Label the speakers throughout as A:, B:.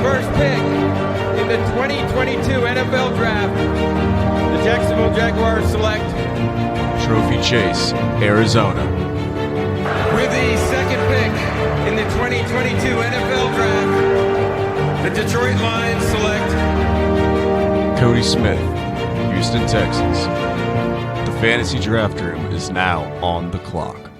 A: first pick in the 2022 NFL Draft, the Jacksonville Jaguars select
B: Trophy Chase, Arizona.
A: with the second pick in the 2022 NFL Draft, the Detroit Lions select
B: Cody Smith, Houston, Texas. The fantasy draft room is now on the clock.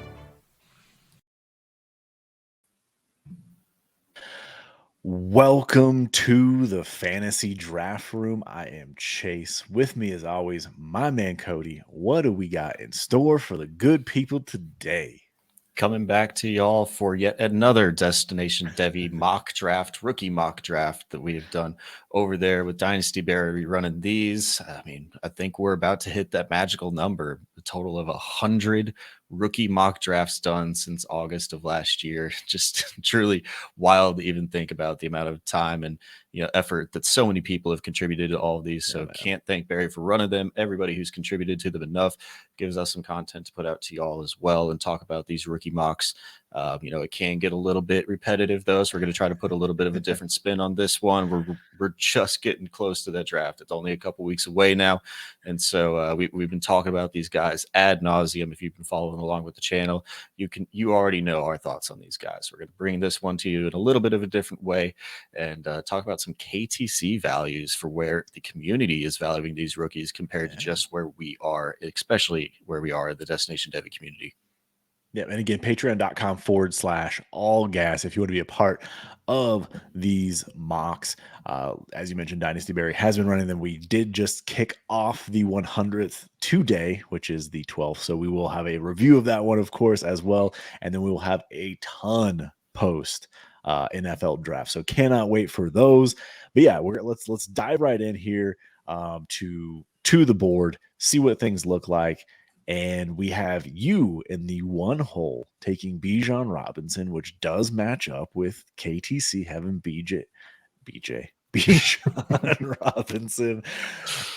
C: Welcome to the fantasy draft room. I am Chase. With me, as always, my man Cody. What do we got in store for the good people today?
D: Coming back to y'all for yet another Destination Devy mock draft, rookie mock draft that we have done over there with Dynasty Barry running these. I mean, I think we're about to hit that magical number, a total of 100 rookie mock drafts done since August of last year. Just truly wild to even think about the amount of time and effort that so many people have contributed to all of these. So can't thank Barry for running them. Everybody who's contributed to them enough gives us some content to put out to y'all as well and talk about these rookie mocks. It can get a little bit repetitive though, so we're going to try to put a little bit of a different spin on this one. We're just getting close to that draft. It's only a couple weeks away now, and so we've been talking about these guys ad nauseum. If you've been following along with the channel, you already know our thoughts on these guys. We're going to bring this one to you in a little bit of a different way and talk about some KTC values for where the community is valuing these rookies compared to just where we are, especially where we are in the Destination Devy community.
C: Yeah, and again, patreon.com/allgas if you want to be a part of these mocks. As you mentioned, Dynasty Barry has been running them. We did just kick off the 100th today, which is the 12th. So we will have a review of that one, of course, as well. And then we will have a ton post NFL draft. So cannot wait for those. But yeah, let's dive right in here to the board, see what things look like. And we have you in the one hole taking Bijan Robinson, which does match up with KTC having Bijan Robinson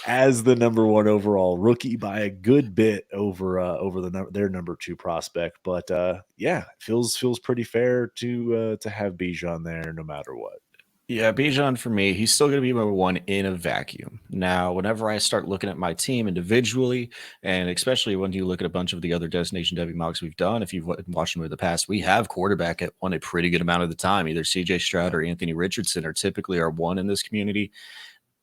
C: as the number one overall rookie by a good bit over their number two prospect. But feels pretty fair to have Bijan there no matter what.
D: Yeah, Bijan for me, he's still going to be number one in a vacuum. Now, whenever I start looking at my team individually, and especially when you look at a bunch of the other Destination Devy mocks we've done, if you've watched them in the past, we have quarterback at one a pretty good amount of the time. Either CJ Stroud or Anthony Richardson are typically our one in this community.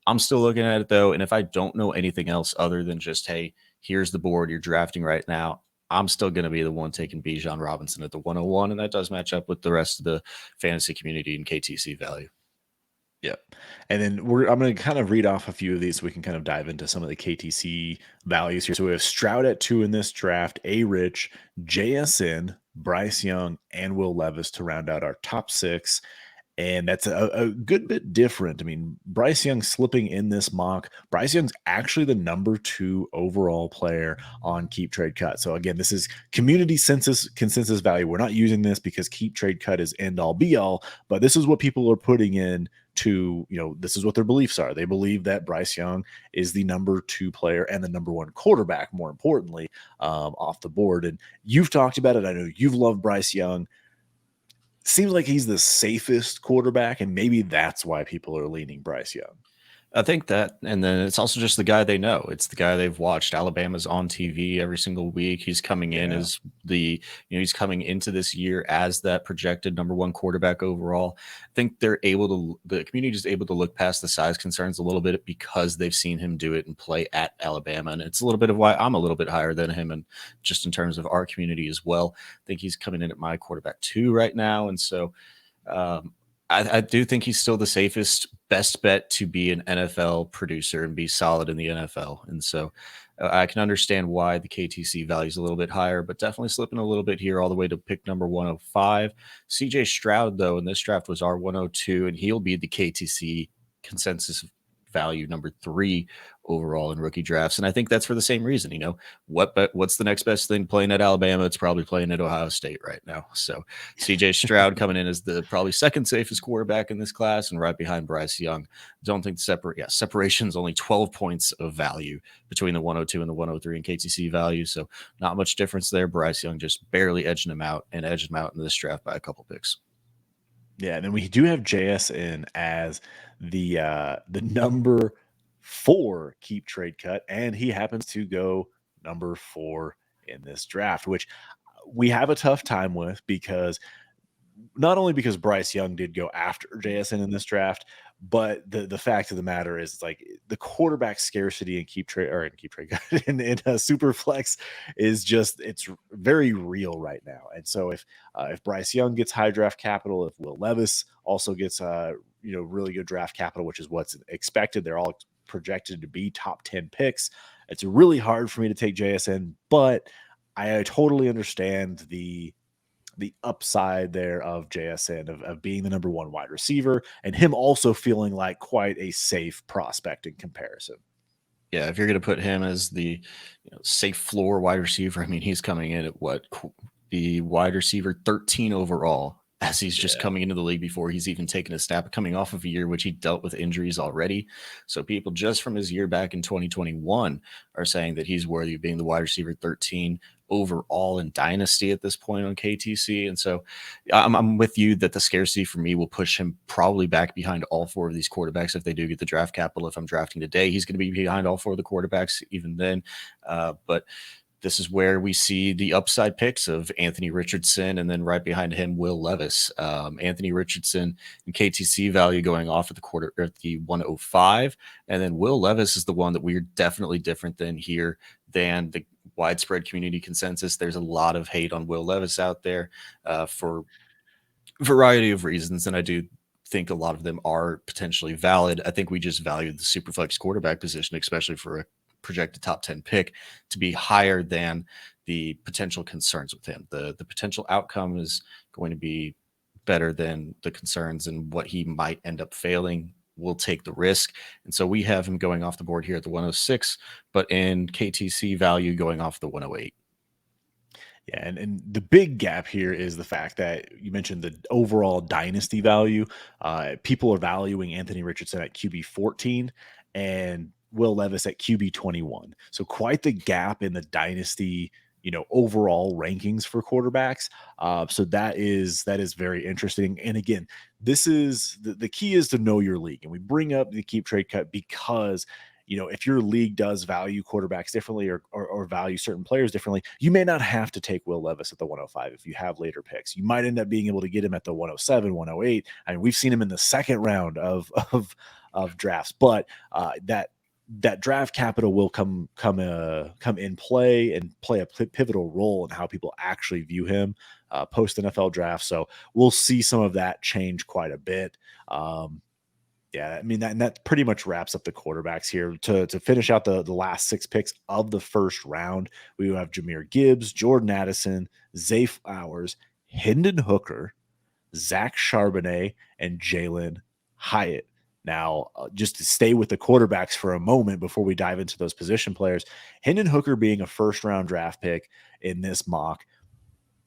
D: I'm still looking at it though, and if I don't know anything else other than just, hey, here's the board you're drafting right now, I'm still going to be the one taking Bijan Robinson at the 101, and that does match up with the rest of the fantasy community and KTC value.
C: Yep. And then I'm going to kind of read off a few of these so we can kind of dive into some of the KTC values here. So we have Stroud at 2 in this draft, A-Rich, JSN, Bryce Young, and Will Levis to round out our top 6. And that's a good bit different. I mean, Bryce Young slipping in this mock. Bryce Young's actually the number 2 overall player on Keep Trade Cut. So again, this is community consensus value. We're not using this because Keep Trade Cut is end all be all, but this is what people are putting in to, this is what their beliefs are. They believe that Bryce Young is the number 2 player and the number 1 quarterback, more importantly, off the board. And you've talked about it. I know you've loved Bryce Young. Seems like he's the safest quarterback, and maybe that's why people are leaning Bryce Young.
D: I think that, and then it's also just the guy they know. It's the guy they've watched. Alabama's on TV every single week. He's coming in as he's coming into this year as that projected number 1 quarterback overall. I think the community is able to look past the size concerns a little bit because they've seen him do it and play at Alabama. And it's a little bit of why I'm a little bit higher than him. And just in terms of our community as well, I think he's coming in at my quarterback 2 right now. And so, I do think he's still the safest, best bet to be an NFL producer and be solid in the NFL. And so I can understand why the KTC value is a little bit higher, but definitely slipping a little bit here all the way to pick number 105. CJ Stroud, though, in this draft was our 102, and he'll be the KTC consensus value number 3 overall in rookie drafts. And I think that's for the same reason. What's the next best thing playing at Alabama? It's probably playing at Ohio State right now. So CJ Stroud coming in as the probably second safest quarterback in this class and right behind Bryce Young. Don't think separation is only 12 points of value between the 102 and the 103 in KTC value. So not much difference there. Bryce Young just barely edging him out into this draft by a couple picks.
C: Yeah, and then we do have JSN as the number 4 keep trade cut, and he happens to go number 4 in this draft, which we have a tough time with because not only because Bryce Young did go after JSN in this draft, but the fact of the matter is like the quarterback scarcity in keep trade in super flex is just it's very real right now. And so if Bryce Young gets high draft capital, if Will Levis also gets really good draft capital, which is what's expected, they're all projected to be top 10 picks. It's really hard for me to take JSN, but I totally understand the upside there of JSN of being the number 1 wide receiver and him also feeling like quite a safe prospect in comparison.
D: Yeah, if you're going to put him as the safe floor wide receiver, I mean, he's coming in at the wide receiver 13 overall, as he's just coming into the league before he's even taken a snap, coming off of a year which he dealt with injuries already. So people just from his year back in 2021 are saying that he's worthy of being the wide receiver 13 overall in dynasty at this point on KTC. And so I'm with you that the scarcity for me will push him probably back behind all 4 of these quarterbacks if they do get the draft capital. If I'm drafting today, he's going to be behind all 4 of the quarterbacks even then. But this is where we see the upside picks of Anthony Richardson, and then right behind him, Will Levis. Anthony Richardson and KTC value going off at the 105, and then Will Levis is the one that we're definitely different than here than the widespread community consensus. There's a lot of hate on Will Levis out there for a variety of reasons, and I do think a lot of them are potentially valid. I think we just valued the superflex quarterback position, especially for a projected top 10 pick, to be higher than the potential concerns with him. The potential outcome is going to be better than the concerns, and what he might end up failing. We'll take the risk. And so we have him going off the board here at the 106, but in KTC value going off the 108.
C: Yeah, and the big gap here is the fact that you mentioned the overall dynasty value. People are valuing Anthony Richardson at QB 14 and Will Levis at QB 21. So quite the gap in the dynasty, overall rankings for quarterbacks. So that is very interesting. And again, this is the key is to know your league. And we bring up the keep trade cut because if your league does value quarterbacks differently or value certain players differently, you may not have to take Will Levis at the 105 if you have later picks. You might end up being able to get him at the 107, 108. I mean, we've seen him in the second round of drafts, but that draft capital will come in play and play a pivotal role in how people actually view him post NFL draft. So we'll see some of that change quite a bit. Yeah, I mean, that pretty much wraps up the quarterbacks here. To finish out the last 6 picks of the first round, we have Jahmyr Gibbs, Jordan Addison, Zay Flowers, Hendon Hooker, Zach Charbonnet, and Jalen Hyatt. Now, just to stay with the quarterbacks for a moment before we dive into those position players, Hendon Hooker being a first-round draft pick in this mock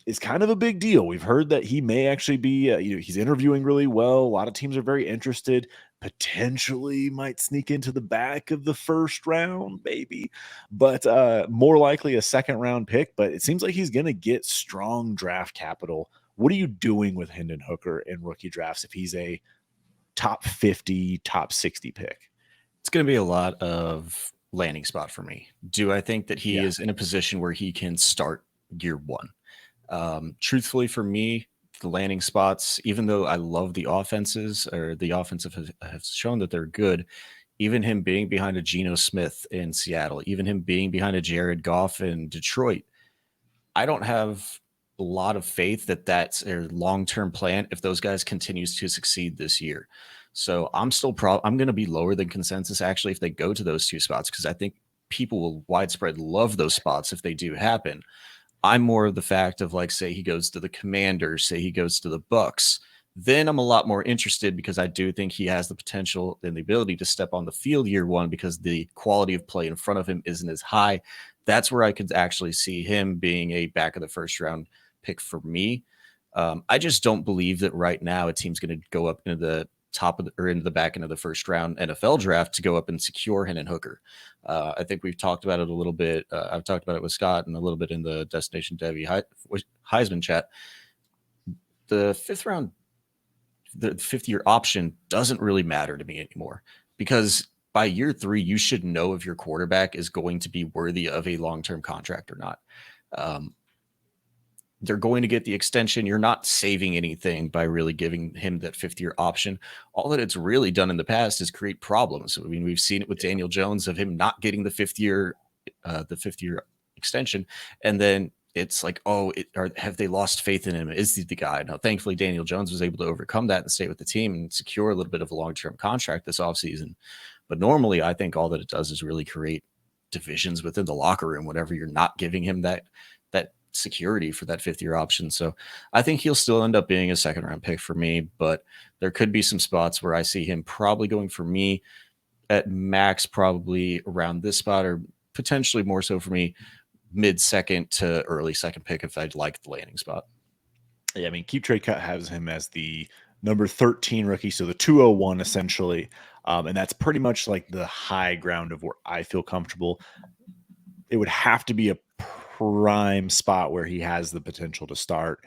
C: is kind of a big deal. We've heard that he may actually be, he's interviewing really well. A lot of teams are very interested, potentially might sneak into the back of the first round, maybe, but more likely a second round pick. But it seems like he's going to get strong draft capital. What are you doing with Hendon Hooker in rookie drafts if he's a top 50, top 60 pick?
D: It's going to be a lot of landing spot for me. Do I think that he is in a position where he can start year 1? Truthfully, for me, the landing spots, even though I love the offenses or the offensive have shown that they're good, even him being behind a Geno Smith in Seattle, even him being behind a Jared Goff in Detroit, I don't have a lot of faith that that's a long-term plan if those guys continues to succeed this year. So I'm still I'm going to be lower than consensus actually if they go to those 2 spots, because I think people will widespread love those spots if they do happen. I'm more of the fact of like, say he goes to the Commanders, say he goes to the Bucks, then I'm a lot more interested because I do think he has the potential and the ability to step on the field year 1 because the quality of play in front of him isn't as high. That's where I could actually see him being a back of the first round pick for me. I just don't believe that right now a team's going to go up into the top of or into the back end of the first round NFL draft to go up and secure Hendon Hooker. I think we've talked about it a little bit. I've talked about it with Scott and a little bit in the Destination Devy Heisman chat. The the 5th-year option doesn't really matter to me anymore, because by year 3, you should know if your quarterback is going to be worthy of a long-term contract or not. They're going to get the extension. You're not saving anything by really giving him that 5th-year option. All that it's really done in the past is create problems. I mean, we've seen it with Daniel Jones of him not getting the 5th-year extension, and then it's like, oh, have they lost faith in him? Is he the guy? Now, thankfully, Daniel Jones was able to overcome that and stay with the team and secure a little bit of a long-term contract this offseason. But normally, I think all that it does is really create divisions within the locker room whenever you're not giving him that security for that 5th-year option. So I think he'll still end up being a 2nd-round pick for me, but there could be some spots where I see him probably going for me at max, probably around this spot, or potentially more so for me mid-second to early 2nd pick if I'd like the landing spot.
C: Yeah, I mean, Keep Trade Cut has him as the number 13 rookie, so the 201 essentially, and that's pretty much like the high ground of where I feel comfortable. It would have to be a prime spot where he has the potential to start,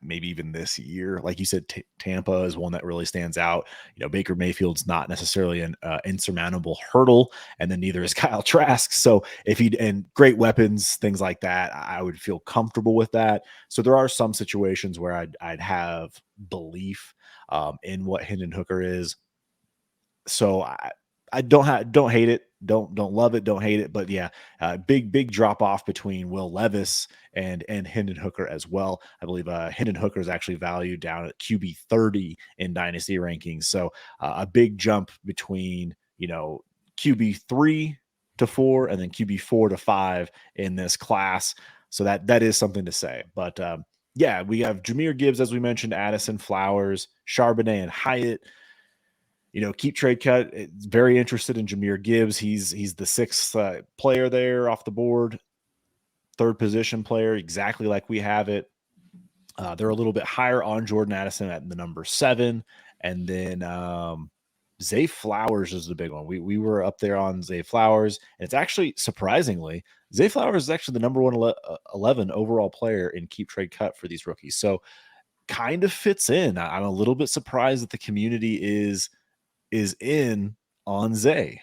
C: maybe even this year. Like you said, Tampa is one that really stands out. Baker Mayfield's not necessarily an insurmountable hurdle, and then neither is Kyle Trask. So and great weapons, things like that, I would feel comfortable with that. So there are some situations where I'd have belief in what Hendon Hooker is. So I don't hate it. Don't love it. Don't hate it. But yeah, big drop off between Will Levis and Hendon Hooker as well. I believe Hendon Hooker is actually valued down at QB 30 in dynasty rankings. So a big jump between QB 3 to 4 and then QB 4 to 5 in this class. So that is something to say. But yeah, we have Jahmyr Gibbs, as we mentioned, Addison, Flowers, Charbonnet, and Hyatt. Keep Trade Cut, very interested in Jahmyr Gibbs. He's the 6th player there off the board, 3rd position player, exactly like we have it. They're a little bit higher on Jordan Addison at the number 7. And then Zay Flowers is the big one. We were up there on Zay Flowers, and it's actually, surprisingly, Zay Flowers is actually the number 11 overall player in Keep Trade Cut for these rookies. So kind of fits in. I'm a little bit surprised that the community is in on Zay.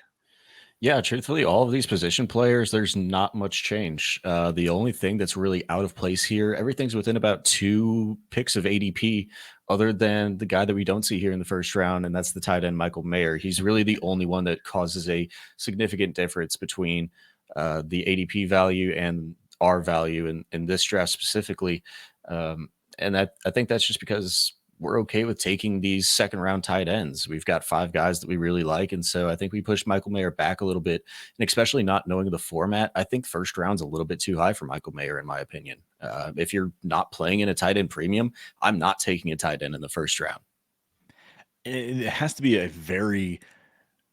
D: Yeah, truthfully, all of these position players, there's not much change. The only thing that's really out of place here, everything's within about 2 picks of ADP, other than the guy that we don't see here in the 1st round, and that's the tight end Michael Mayer. He's really the only one that causes a significant difference between the ADP value and our value in this draft specifically. And I think that's just because we're okay with taking these 2nd-round tight ends. We've got 5 guys that we really like, and so I think we pushed Michael Mayer back a little bit, and especially not knowing the format, I think 1st round's a little bit too high for Michael Mayer, in my opinion. If you're not playing in a tight end premium, I'm not taking a tight end in the 1st round.
C: It has to be a very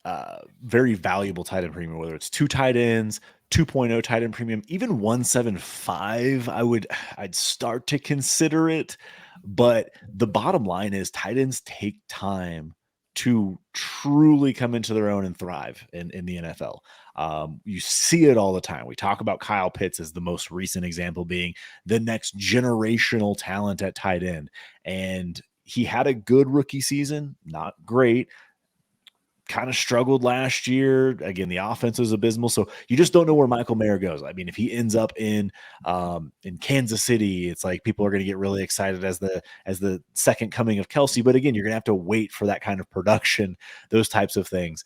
C: valuable tight end premium, whether it's 2 tight ends, 2.0 tight end premium, even 175. I'd start to consider it. But the bottom line is tight ends take time to truly come into their own and thrive in the NFL. You see it all the time. We talk about Kyle Pitts as the most recent example being the next generational talent at tight end. And he had a good rookie season, not great. Kind of struggled last year. Again, the offense was abysmal. So you just don't know where Michael Mayer goes. I mean, if he ends up in Kansas City, it's like people are going to get really excited as the second coming of Kelsey. But again, you're going to have to wait for that kind of production, those types of things.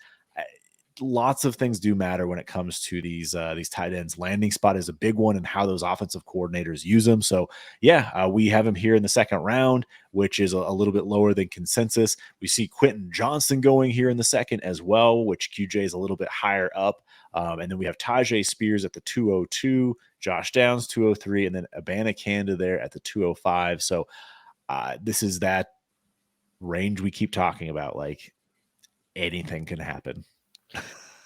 C: Lots of things do matter when it comes to these tight ends. Landing spot is a big one, and how those offensive coordinators use them. So yeah, we have him here in the 2nd round, which is a little bit lower than consensus. We see Quentin Johnson going here in the 2nd as well, which QJ is a little bit higher up. And then we have Tajay Spears at the 202, Josh Downs 203, and then Abanikanda there at the 205. So this is that range we keep talking about. Like anything can happen.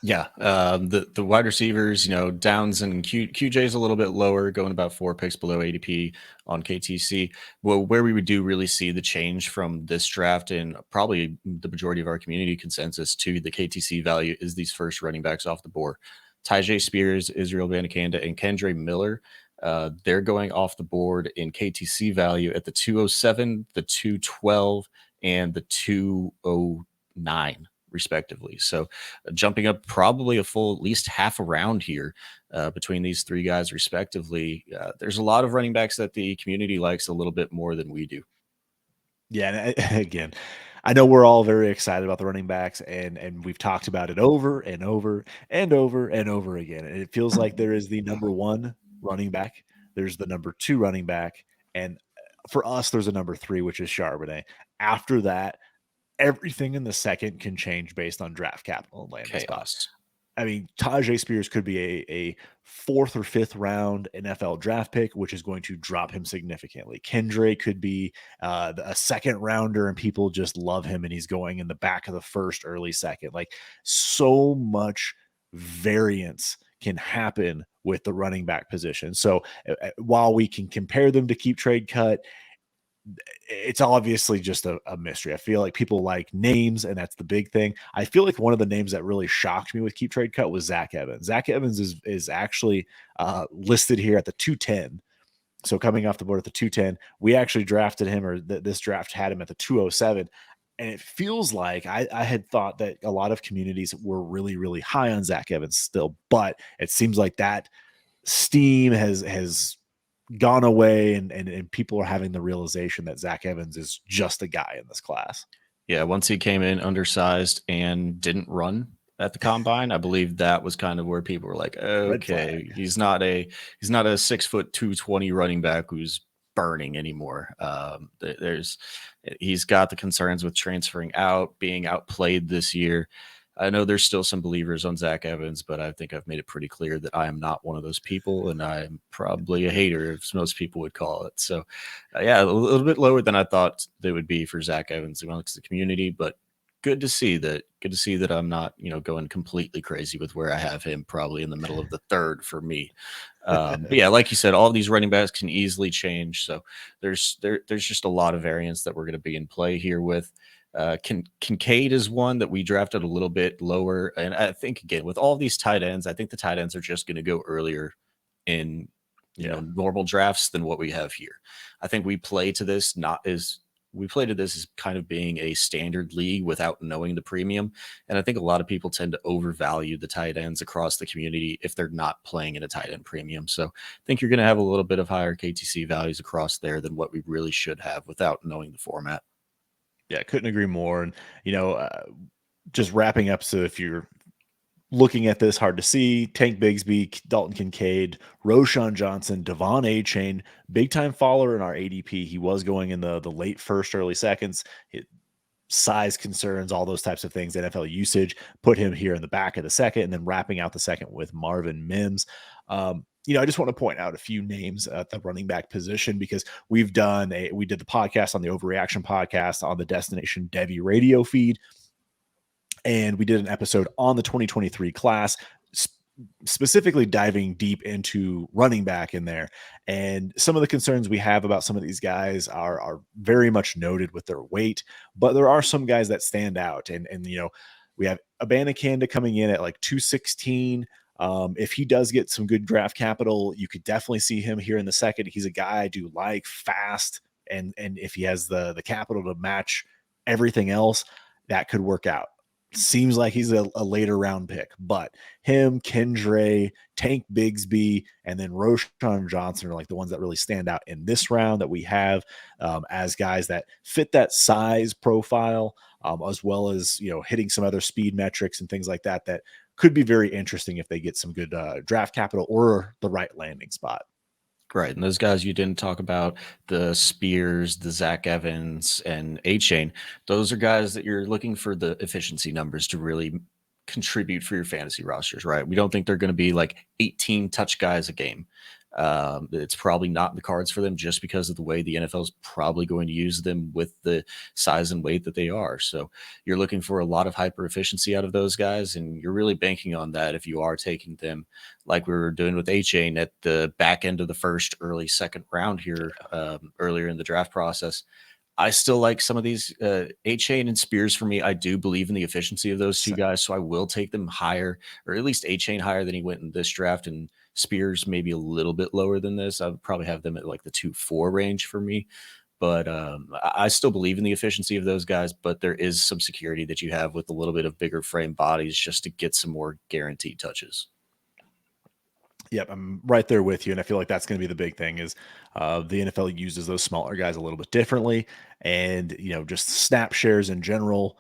D: Yeah, the wide receivers, Downs and QJ is a little bit lower, going about 4 picks below ADP on KTC. Well, where we would really see the change from this draft and probably the majority of our community consensus to the KTC value is these first running backs off the board. Tajay Spears, Israel Abanikanda, and Kendre Miller. They're going off the board in KTC value at the 207, the 212, and the 209 respectively. So jumping up probably a full at least half a round here between these three guys respectively. There's a lot of running backs that the community likes a little bit more than we do.
C: Yeah, and again, I know we're all very excited about the running backs, and we've talked about it over and over and over and over again. And it feels like there is the number one running back, there's the number two running back, and for us, there's a number three, which is Charbonnet. After that, everything in the second can change based on draft capital and landing spot.
D: Chaos.
C: I mean, Tajay Spears could be a fourth or fifth round NFL draft pick, which is going to drop him significantly. Kendre could be a second rounder, and people just love him, and he's going in the back of the first, early second. Like, so much variance can happen with the running back position. So while we can compare them to Keep Trade Cut, it's obviously just a mystery. I feel like people like names, and that's the big thing. I feel like one of the names that really shocked me with Keep Trade Cut was Zach Evans. Zach Evans is actually listed here at the 210. So coming off the board at the 210, we actually drafted him, or this draft had him at the 207. And it feels like I had thought that a lot of communities were really, really high on Zach Evans still, but it seems like that steam has gone away, and people are having the realization that Zach Evans is just a guy in this class.
D: Yeah, once he came in undersized and didn't run at the combine, I believe that was kind of where people were like, okay, he's not a 6 foot 220 running back who's burning anymore. He's got the concerns with transferring out, being outplayed this year. I know there's still some believers on Zach Evans, but I think I've made it pretty clear that I am not one of those people, and I'm probably a hater, as most people would call it. So, yeah, a little bit lower than I thought they would be for Zach Evans amongst the community, but good to see that. Good to see that I'm not, going completely crazy with where I have him, probably in the middle of the third for me. But yeah, like you said, all of these running backs can easily change. So there's just a lot of variance that we're going to be in play here with. Kincaid is one that we drafted a little bit lower. And I think, again, with all these tight ends, I think the tight ends are just going to go earlier in normal drafts than what we have here. I think we play to this as kind of being a standard league without knowing the premium. And I think a lot of people tend to overvalue the tight ends across the community if they're not playing in a tight end premium. So I think you're going to have a little bit of higher KTC values across there than what we really should have without knowing the format.
C: Yeah, couldn't agree more. And, just wrapping up. So if you're looking at this, hard to see, Tank Bigsby, Dalton Kincaid, Roshan Johnson, Devon A-Chain, big time follower in our ADP. He was going in the late first, early seconds. Size concerns, all those types of things, NFL usage, put him here in the back of the second, and then wrapping out the second with Marvin Mims. I just want to point out a few names at the running back position, because we did the podcast on the Overreaction podcast on the Destination Devy radio feed. And we did an episode on the 2023 class, specifically diving deep into running back in there. And some of the concerns we have about some of these guys are very much noted with their weight, but there are some guys that stand out. And we have Abanikanda coming in at like 216. If he does get some good draft capital, you could definitely see him here in the second. He's a guy I do like, fast, and if he has the capital to match everything else, that could work out. Seems like he's a later round pick, but him, Kendre, Tank Bigsby, and then Roshan Johnson are like the ones that really stand out in this round that we have as guys that fit that size profile, as well as hitting some other speed metrics and things like that could be very interesting if they get some good draft capital or the right landing spot.
D: Right. And those guys you didn't talk about, the Spears, the Zach Evans, and A-Chain, those are guys that you're looking for the efficiency numbers to really contribute for your fantasy rosters, right? We don't think they're going to be like 18 touch guys a game. It's probably not in the cards for them just because of the way the NFL is probably going to use them with the size and weight that they are. So you're looking for a lot of hyper efficiency out of those guys, and you're really banking on that if you are taking them like we were doing with A-Chain at the back end of the first, early second round here earlier in the draft process. I still like some of these A-Chain and Spears. For me, I do believe in the efficiency of those two guys, so I will take them higher, or at least A-Chain higher than he went in this draft, and Spears maybe a little bit lower than this. I would probably have them at like the 2-4 range for me. But I still believe in the efficiency of those guys, but there is some security that you have with a little bit of bigger frame bodies just to get some more guaranteed touches.
C: Yep, I'm right there with you, and I feel like that's going to be the big thing is the NFL uses those smaller guys a little bit differently, and just snap shares in general.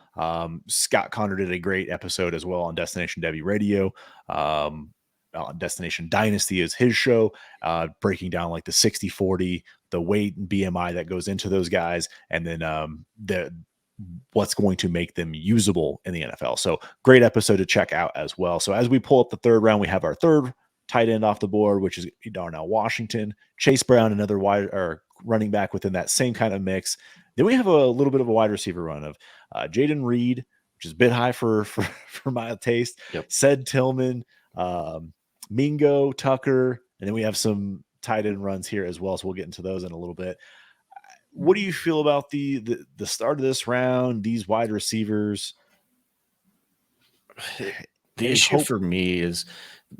C: Scott Connor did a great episode as well on Destination Devy Radio. Destination Dynasty is his show, breaking down like the 60-40, the weight and BMI that goes into those guys, and then the what's going to make them usable in the NFL. So great episode to check out as well. So as we pull up the third round, we have our third tight end off the board, which is Darnell Washington. Chase Brown, another wide or running back within that same kind of mix. Then we have a little bit of a wide receiver run of Jaden Reed, which is a bit high for my taste.
D: Yep.
C: Said Tillman, Mingo, Tucker, and then we have some tight end runs here as well. So we'll get into those in a little bit. What do you feel about the start of this round, these wide receivers?
D: The issue for me is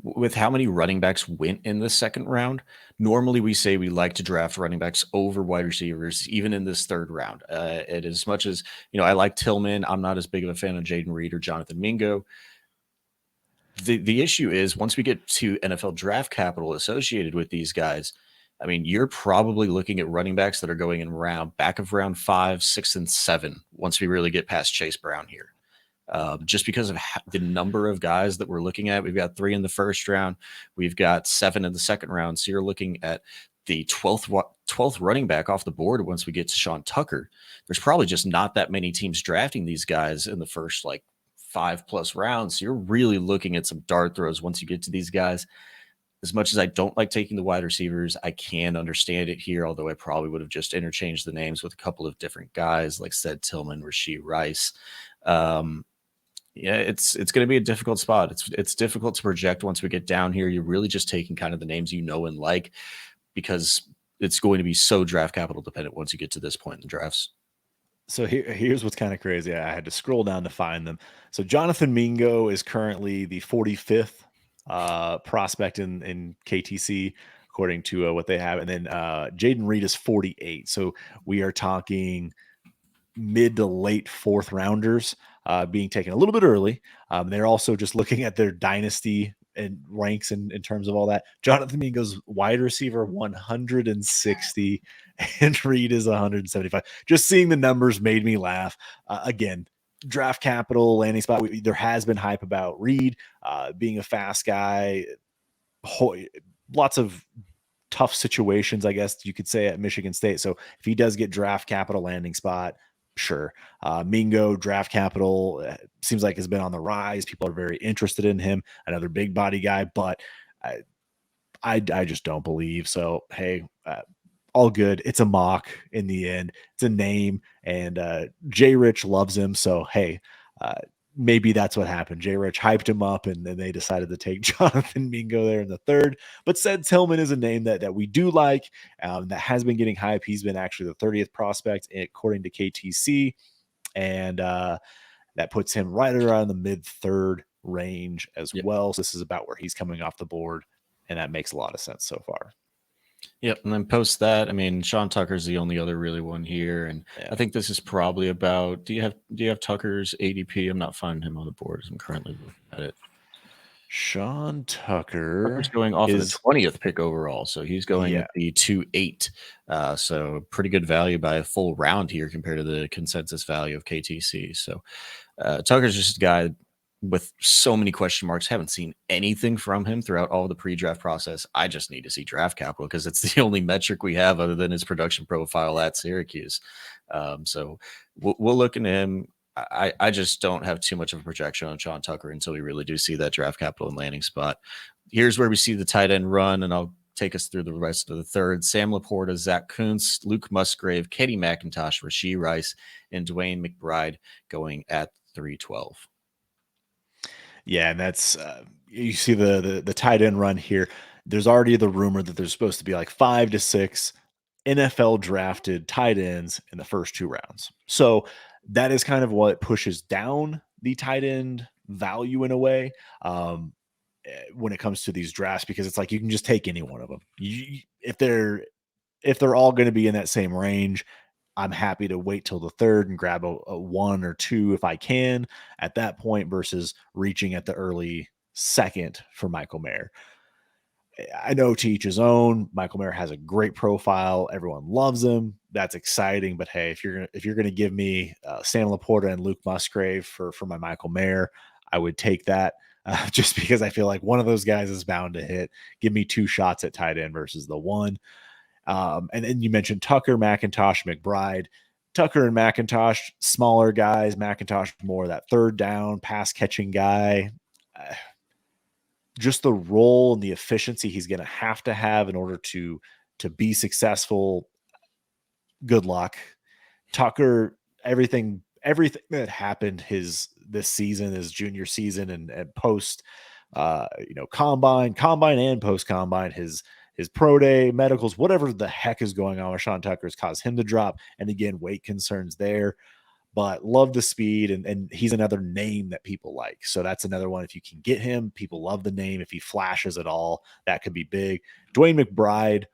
D: with how many running backs went in the second round. Normally we say we like to draft running backs over wide receivers, even in this third round. And as much as, I like Tillman, I'm not as big of a fan of Jaden Reed or Jonathan Mingo. The issue is once we get to NFL draft capital associated with these guys, I mean, you're probably looking at running backs that are going in back of round 5, 6, and 7 once we really get past Chase Brown here. Just because of the number of guys that we're looking at. We've got 3 in the first round. We've got 7 in the second round. So you're looking at the 12th running back off the board once we get to Sean Tucker. There's probably just not that many teams drafting these guys in the first 5+ rounds. So you're really looking at some dart throws once you get to these guys. As much as I don't like taking the wide receivers, I can understand it here, although I probably would have just interchanged the names with a couple of different guys, like said Tillman, Rashee Rice. It's going to be a difficult spot. It's difficult to project once we get down here. You're really just taking kind of the names and like, because it's going to be so draft capital dependent once you get to this point in the drafts.
C: So here's what's kind of crazy. I had to scroll down to find them. So Jonathan Mingo is currently the 45th prospect in KTC, according to what they have. And then Jaden Reed is 48. So we are talking mid to late 4th rounders being taken a little bit early. They're also just looking at their dynasty and ranks in terms of all that. Jonathan Mingo's wide receiver 160 and Reed is 175. Just seeing the numbers made me laugh. Again, draft capital, landing spot. There has been hype about Reed being a fast guy. Lots of tough situations, I guess you could say, at Michigan State. So if he does get draft capital, landing spot, sure. Mingo, draft capital seems like has been on the rise. People are very interested in him. Another big body guy, but I just don't believe. So, hey, all good. It's a mock in the end. It's a name, and Jay Rich loves him. So, hey, maybe that's what happened. Jay Rich hyped him up, and then they decided to take Jonathan Mingo there in the 3rd. But said Tillman is a name that we do like, that has been getting hype. He's been actually the 30th prospect according to KTC, and that puts him right around the mid-3rd range as well. So this is about where he's coming off the board, and that makes a lot of sense so far.
D: Yep, and then post that, I mean, Sean Tucker's the only other really one here, and I think this is probably about. Do you have Tucker's ADP? I'm not finding him on the board. I'm currently looking at it.
C: Sean Tucker's
D: going off of the 20th pick overall, so he's going at the 2.8. So pretty good value by a full round here compared to the consensus value of KTC. So Tucker's just a guy with so many question marks. Haven't seen anything from him throughout all the pre-draft process. I just need to see draft capital because it's the only metric we have other than his production profile at Syracuse. So we'll look into him. I just don't have too much of a projection on Sean Tucker until we really do see that draft capital and landing spot. Here's where we see the tight end run, and I'll take us through the rest of the 3rd. Sam Laporta, Zach Kuntz, Luke Musgrave, Kenny McIntosh, Rashee Rice, and Dwayne McBride going at 312.
C: Yeah, and that's you see the tight end run here. There's already the rumor that there's supposed to be like 5 to 6 NFL drafted tight ends in the first 2 rounds. So that is kind of what pushes down the tight end value in a way. when it comes to these drafts, because it's like you can just take any one of them. If they're all going to be in that same range, I'm happy to wait till the third and grab a 1 or 2 if I can at that point versus reaching at the early second for Michael Mayer. I know to each his own. Michael Mayer has a great profile. Everyone loves him. That's exciting. But hey, if you're gonna give me Sam Laporta and Luke Musgrave for my Michael Mayer, I would take that just because I feel like one of those guys is bound to hit. Give me 2 shots at tight end versus the 1. And then you mentioned Tucker, McIntosh, McBride. Tucker and McIntosh, smaller guys. McIntosh more that third down pass catching guy. Just the role and the efficiency he's going to have in order to be successful. Good luck. Tucker, everything that happened this season, his junior season and post combine and post combine, his pro day, medicals, whatever the heck is going on with Sean Tucker has caused him to drop. And again, weight concerns there. But love the speed, and he's another name that people like. So that's another one. If you can get him, people love the name. If he flashes at all, that could be big. Dwayne McBride,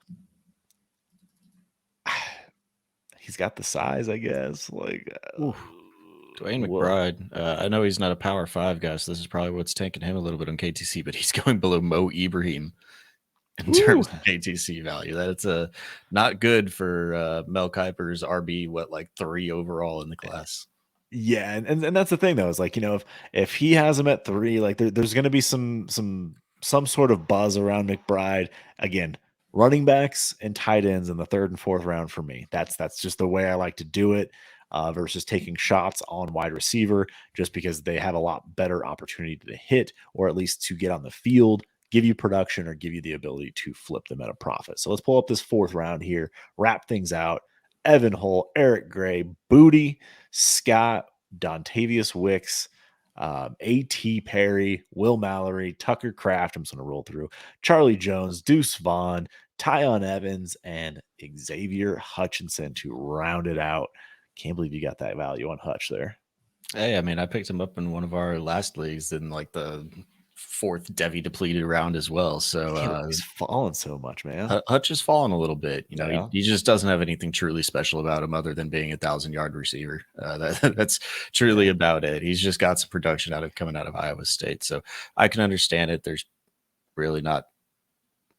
C: he's got the size, I guess. Like
D: Dwayne McBride, I know he's not a Power 5 guy, so this is probably what's taking him a little bit on KTC, but he's going below Mo Ibrahim in terms of KTC value. That's not good for Mel Kiper's RB, 3 overall in the class.
C: Yeah, and that's the thing though, is like, if he has him at 3, like there's going to be some sort of buzz around McBride. Again, running backs and tight ends in the 3rd and 4th round for me. That's just the way I like to do it. Versus taking shots on wide receiver, just because they have a lot better opportunity to hit, or at least to get on the field, give you production, or give you the ability to flip them at a profit. So let's pull up this 4th round here, wrap things out. Evan Hull, Eric Gray, Booty, Scott, Dontavius Wicks, A.T. Perry, Will Mallory, Tucker Kraft, I'm just going to roll through, Charlie Jones, Deuce Vaughn, Tyon Evans, and Xavier Hutchinson to round it out. Can't believe you got that value on Hutch there.
D: Hey, I mean, I picked him up in one of our last leagues in like the 4th Devy depleted round as well. So
C: he's fallen so much, man.
D: Hutch has fallen a little bit. He just doesn't have anything truly special about him other than being a 1,000-yard receiver. That's truly about it. He's just got some production coming out of Iowa State. So I can understand it. There's really not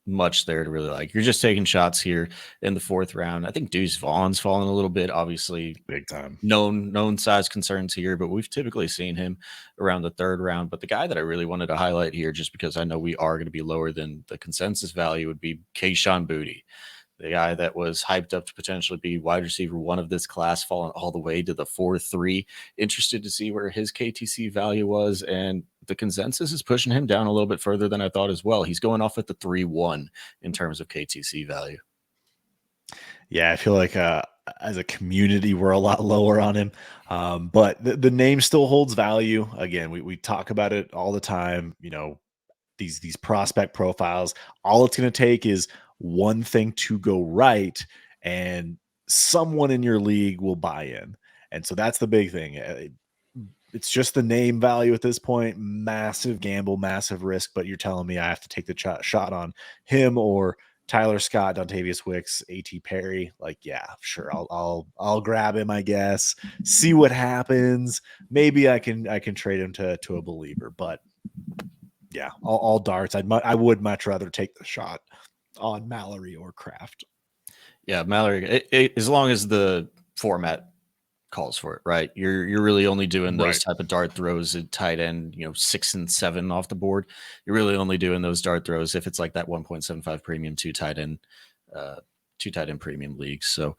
D: much there to really like. You're just taking shots here in the 4th round. I think Deuce Vaughn's fallen a little bit, obviously
C: big time.
D: Known size concerns here, but we've typically seen him around the 3rd round. But the guy that I really wanted to highlight here, just because I know we are going to be lower than the consensus value, would be Kayshon Boutte, the guy that was hyped up to potentially be wide receiver 1 of this class, falling all the way to the 4-3. Interested to see where his KTC value was, and the consensus is pushing him down a little bit further than I thought as well. He's going off at the 3-1 in terms of KTC value.
C: Yeah, I feel like as a community, we're a lot lower on him. But the name still holds value. Again, we talk about it all the time. These prospect profiles, all it's going to take is one thing to go right, and someone in your league will buy in. And so that's the big thing. It's just the name value at this point. Massive gamble, massive risk, but you're telling me I have to take the shot on him or Tyler Scott, Dontavius Wicks, A.T. Perry. Like, yeah, sure. I'll grab him, I guess. See what happens. Maybe I can trade him to a believer, but yeah, all darts. I would much rather take the shot on Mallory or Kraft.
D: Yeah, Mallory, as long as the format calls for it, right? You're really only doing those type of dart throws at tight end, 6 and 7 off the board. You're really only doing those dart throws if it's like that 1.75 premium 2 tight end premium leagues. So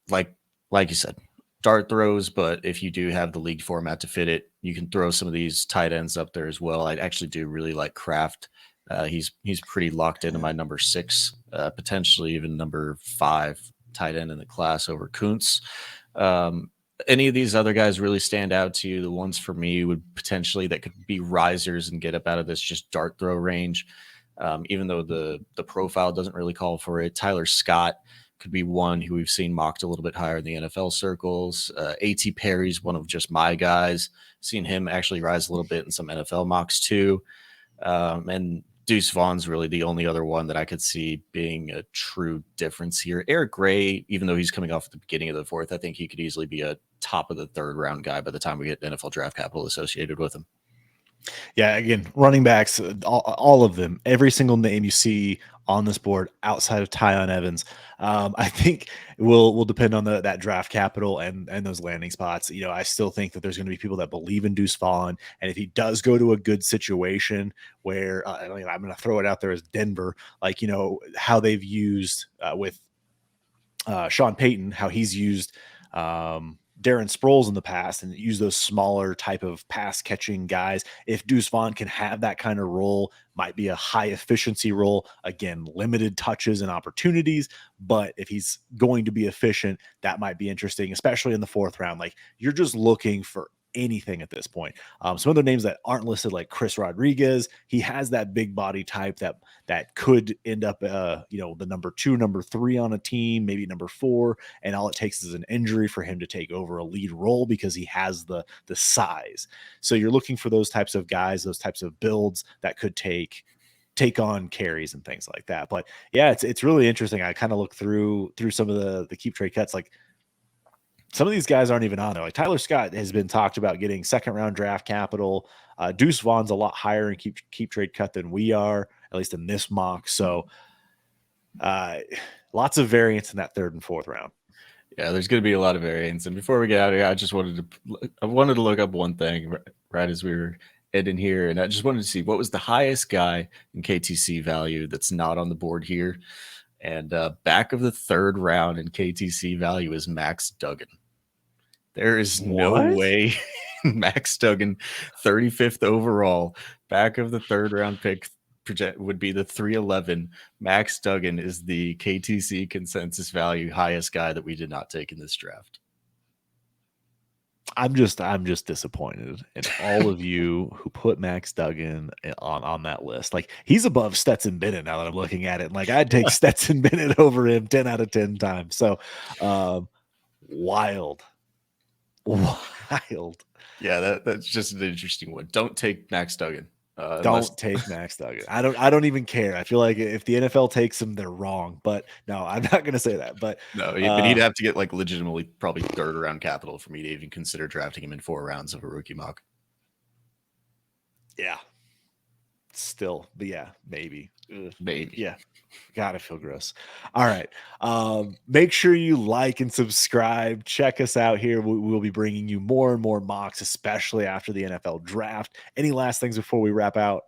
D: like you said, dart throws, but if you do have the league format to fit it, you can throw some of these tight ends up there as well. I actually do really like Kraft. He's pretty locked into my number 6, potentially even number 5 tight end in the class over Kuntz. Any of these other guys really stand out to you? The ones for me would potentially that could be risers and get up out of this just dart throw range. Even though the profile doesn't really call for it. Tyler Scott could be one who we've seen mocked a little bit higher in the NFL circles. A.T. Perry's one of just my guys. Seen him actually rise a little bit in some NFL mocks too. And Deuce Vaughn's really the only other one that I could see being a true difference here. Eric Gray, even though he's coming off at the beginning of the fourth, I think he could easily be a top of the third round guy by the time we get NFL draft capital associated with him.
C: Yeah, again, running backs, all of them, every single name you see on this board outside of Tyon Evans, I think will depend on that draft capital and those landing spots. You know, I still think that there's going to be people that believe in Deuce Vaughn, and if he does go to a good situation where I'm going to throw it out there as Denver, like, you know, how they've used with Sean Payton, how he's used Darren Sproles in the past and use those smaller type of pass catching guys. If Deuce Vaughn can have that kind of role, might be a high efficiency role. Again, limited touches and opportunities, but if he's going to be efficient, that might be interesting, especially in the fourth round. Like, you're just looking for anything at this point. Some other names that aren't listed, like Chris Rodriguez, he has that big body type that could end up, you know, the number 2, number 3 on a team, maybe number 4, and all it takes is an injury for him to take over a lead role because he has the size. So you're looking for those types of guys, those types of builds that could take on carries and things like that. But yeah, it's really interesting. I kind of look through some of the keep trade cuts, like some of these guys aren't even on there. Like Tyler Scott has been talked about getting second round draft capital. Deuce Vaughn's a lot higher in keep trade cut than we are, at least in this mock. So lots of variance in that third and fourth round.
D: Yeah, there's going to be a lot of variance. And before we get out of here, I wanted to look up one thing right as we were ending here, and I just wanted to see what was the highest guy in KTC value that's not on the board here. And back of the third round in KTC value is Max Duggan. There is no way Max Duggan, 35th overall, back of the third round pick, would be the 311. Max Duggan is the KTC consensus value highest guy that we did not take in this draft.
C: I'm just disappointed in all of you who put Max Duggan on that list. Like, he's above Stetson Bennett now that I'm looking at it. Like, I'd take Stetson Bennett over him 10 out of 10 times. So wild.
D: Yeah, that's just an interesting one. Don't take Max Duggan.
C: Don't take Max Duggan. I don't even care. I feel like if the NFL takes him, they're wrong. But no, I'm not going to say that. But
D: no, but he'd have to get like legitimately probably third round capital for me to even consider drafting him in 4 rounds of a rookie mock.
C: Yeah, still, but yeah, maybe.
D: Maybe.
C: Yeah. God, I feel gross. All right. Make sure you like and subscribe. Check us out here. We'll be bringing you more and more mocks, especially after the NFL draft. Any last things before we wrap out?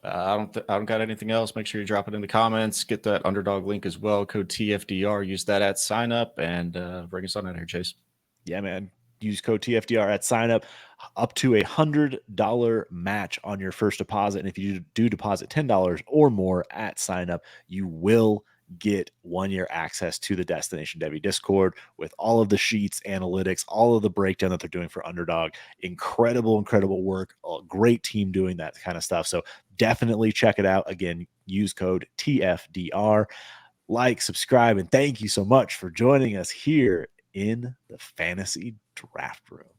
D: I don't got anything else. Make sure you drop it in the comments. Get that underdog link as well. Code TFDR. Use that at sign up and bring us on out here, Chase.
C: Yeah, man. Use code TFDR at sign up to $100 match on your first deposit. And if you do deposit $10 or more at sign up, you will get 1-year access to the Destination Devy Discord with all of the sheets, analytics, all of the breakdown that they're doing for Underdog. Incredible work. A great team doing that kind of stuff. So definitely check it out. Again, use code TFDR. Like, subscribe, and thank you so much for joining us here in the Fantasy Draft Room.